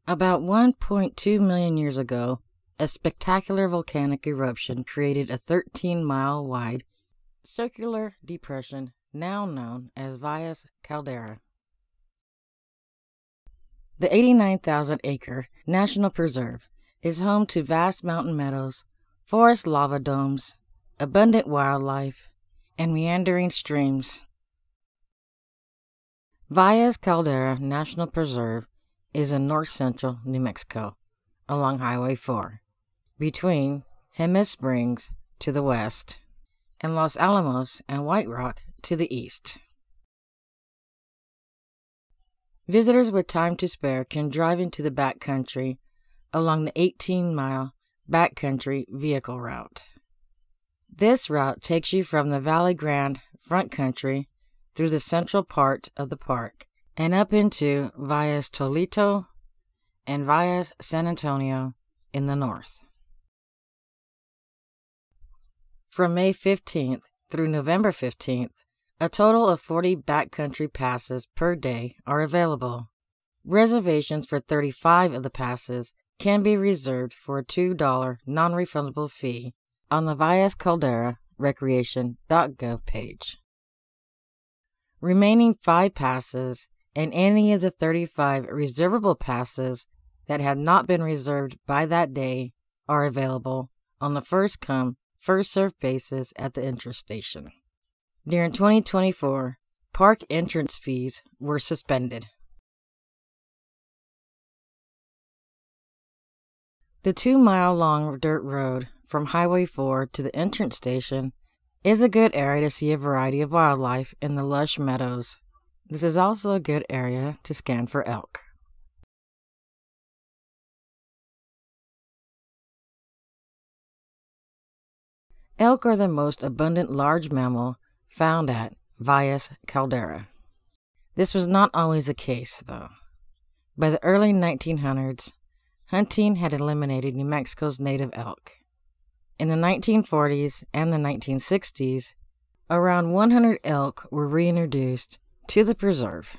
About 1.2 million years ago, a spectacular volcanic eruption created a 13-mile wide circular depression now known as Valles Caldera. The 89,000-acre National Preserve is home to vast mountain meadows, forest lava domes, abundant wildlife, and meandering streams. Valles Caldera National Preserve is in north-central New Mexico, along Highway 4, between Jemez Springs to the west, and Los Alamos and White Rock to the east. Visitors with time to spare can drive into the backcountry along the 18-mile backcountry vehicle route. This route takes you from the Valle Grande front country through the central part of the park and up into Valles Toledo and Valles San Antonio in the north. From May 15th through November 15th, a total of 40 backcountry passes per day are available. Reservations for 35 of the passes can be reserved for a $2 non-refundable fee on the Valles Caldera Recreation.gov page. Remaining 5 passes and any of the 35 reservable passes that have not been reserved by that day are available on the first-come, first-served basis at the entrance station. During 2024, park entrance fees were suspended. The 2-mile-long dirt road from Highway 4 to the entrance station is a good area to see a variety of wildlife in the lush meadows. This is also a good area to scan for elk. Elk are the most abundant large mammal found at Valles Caldera. This was not always the case, though. By the early 1900s, hunting had eliminated New Mexico's native elk. In the 1940s and the 1960s, around 100 elk were reintroduced to the preserve.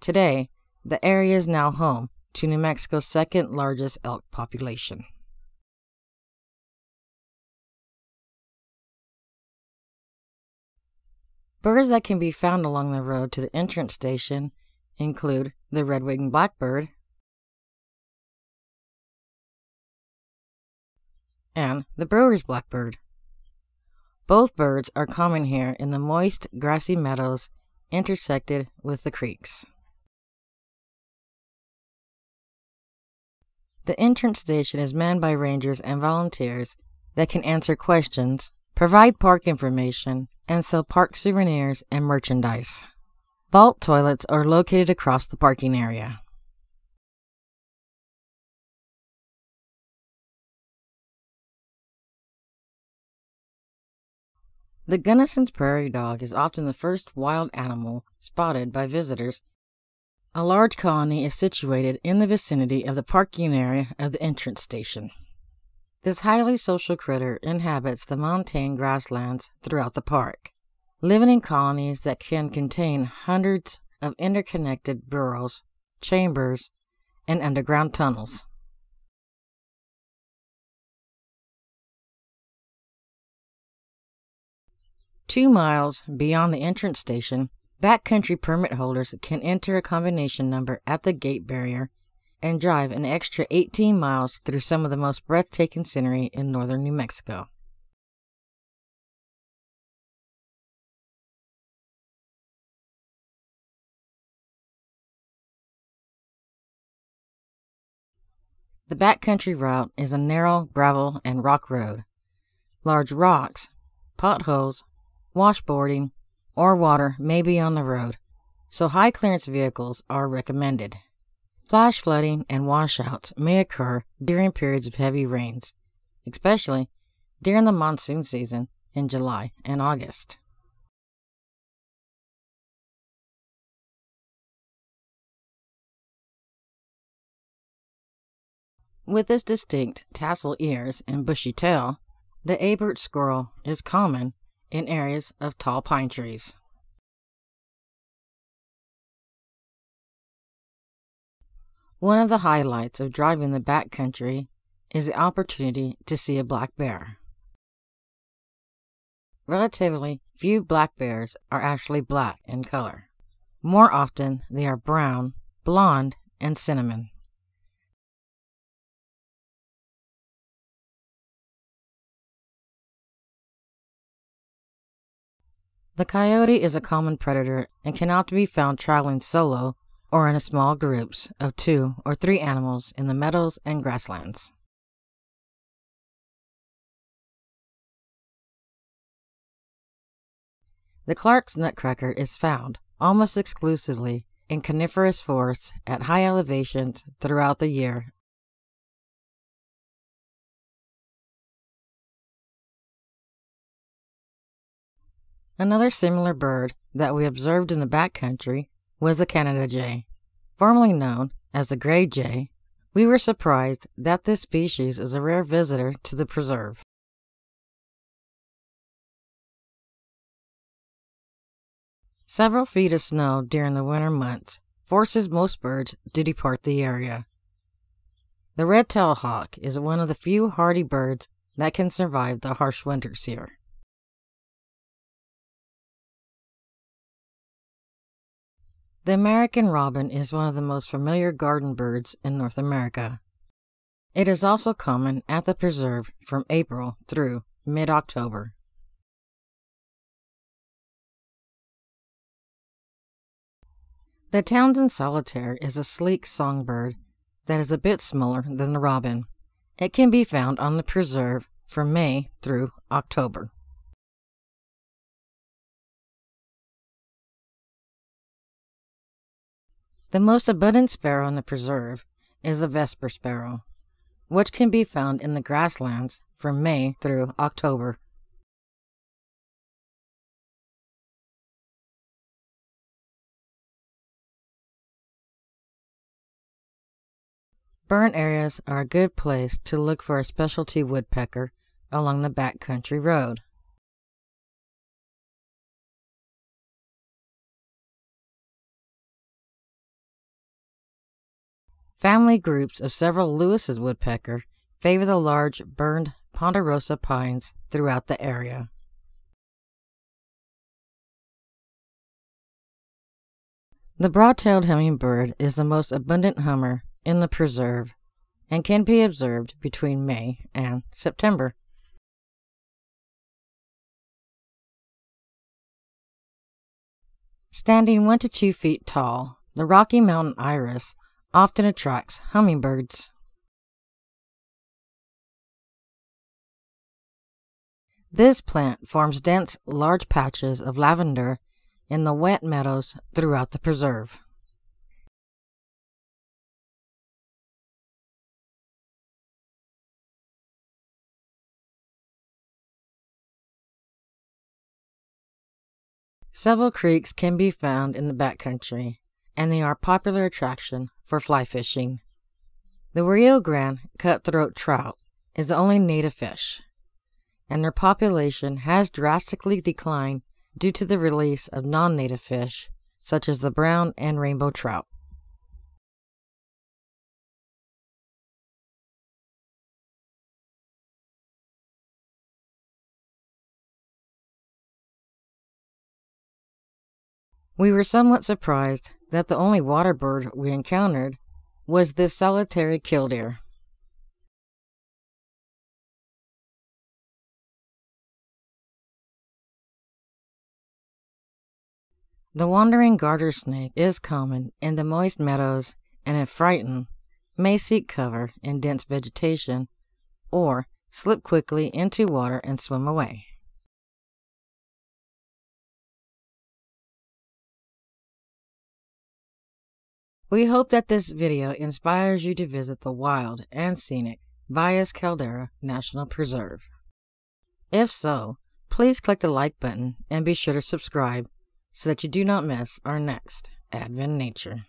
Today, the area is now home to New Mexico's second largest elk population. Birds that can be found along the road to the entrance station include the red-winged blackbird and the brewer's blackbird. Both birds are common here in the moist, grassy meadows intersected with the creeks. The entrance station is manned by rangers and volunteers that can answer questions, provide park information, and sell park souvenirs and merchandise. Vault toilets are located across the parking area. The Gunnison's prairie dog is often the first wild animal spotted by visitors. A large colony is situated in the vicinity of the parking area of the entrance station. This highly social critter inhabits the montane grasslands throughout the park, living in colonies that can contain hundreds of interconnected burrows, chambers, and underground tunnels. Two miles beyond the entrance station, backcountry permit holders can enter a combination number at the gate barrier and drive an extra 18 miles through some of the most breathtaking scenery in northern New Mexico. The backcountry route is a narrow gravel and rock road. Large rocks, potholes, washboarding, or water may be on the road, so high-clearance vehicles are recommended. Flash flooding and washouts may occur during periods of heavy rains, especially during the monsoon season in July and August. With its distinct tassel ears and bushy tail, the Abert squirrel is common in areas of tall pine trees. One of the highlights of driving the backcountry is the opportunity to see a black bear. Relatively few black bears are actually black in color. More often, they are brown, blonde, and cinnamon. The coyote is a common predator and can often be found traveling solo or in small groups of 2 or 3 animals in the meadows and grasslands. The Clark's nutcracker is found almost exclusively in coniferous forests at high elevations throughout the year. Another similar bird that we observed in the backcountry was the Canada jay. Formerly known as the gray jay, we were surprised that this species is a rare visitor to the preserve. Several feet of snow during the winter months forces most birds to depart the area. The red-tailed hawk is one of the few hardy birds that can survive the harsh winters here. The American robin is one of the most familiar garden birds in North America. It is also common at the preserve from April through mid-October. The Townsend solitaire is a sleek songbird that is a bit smaller than the robin. It can be found on the preserve from May through October. The most abundant sparrow in the preserve is the vesper sparrow, which can be found in the grasslands from May through October. Burnt areas are a good place to look for a specialty woodpecker along the backcountry road. Family groups of several Lewis's woodpecker favor the large burned ponderosa pines throughout the area. The broad-tailed hummingbird is the most abundant hummer in the preserve and can be observed between May and September. Standing 1 to 2 feet tall, the Rocky Mountain iris often attracts hummingbirds. This plant forms dense, large patches of lavender in the wet meadows throughout the preserve. Several creeks can be found in the backcountry, and they are a popular attraction for fly fishing. The Rio Grande cutthroat trout is the only native fish, and their population has drastically declined due to the release of non-native fish, such as the brown and rainbow trout. We were somewhat surprised that the only water bird we encountered was this solitary killdeer. The wandering garter snake is common in the moist meadows and, if frightened, may seek cover in dense vegetation or slip quickly into water and swim away. We hope that this video inspires you to visit the wild and scenic Valles Caldera National Preserve. If so, please click the like button and be sure to subscribe so that you do not miss our next Advennature.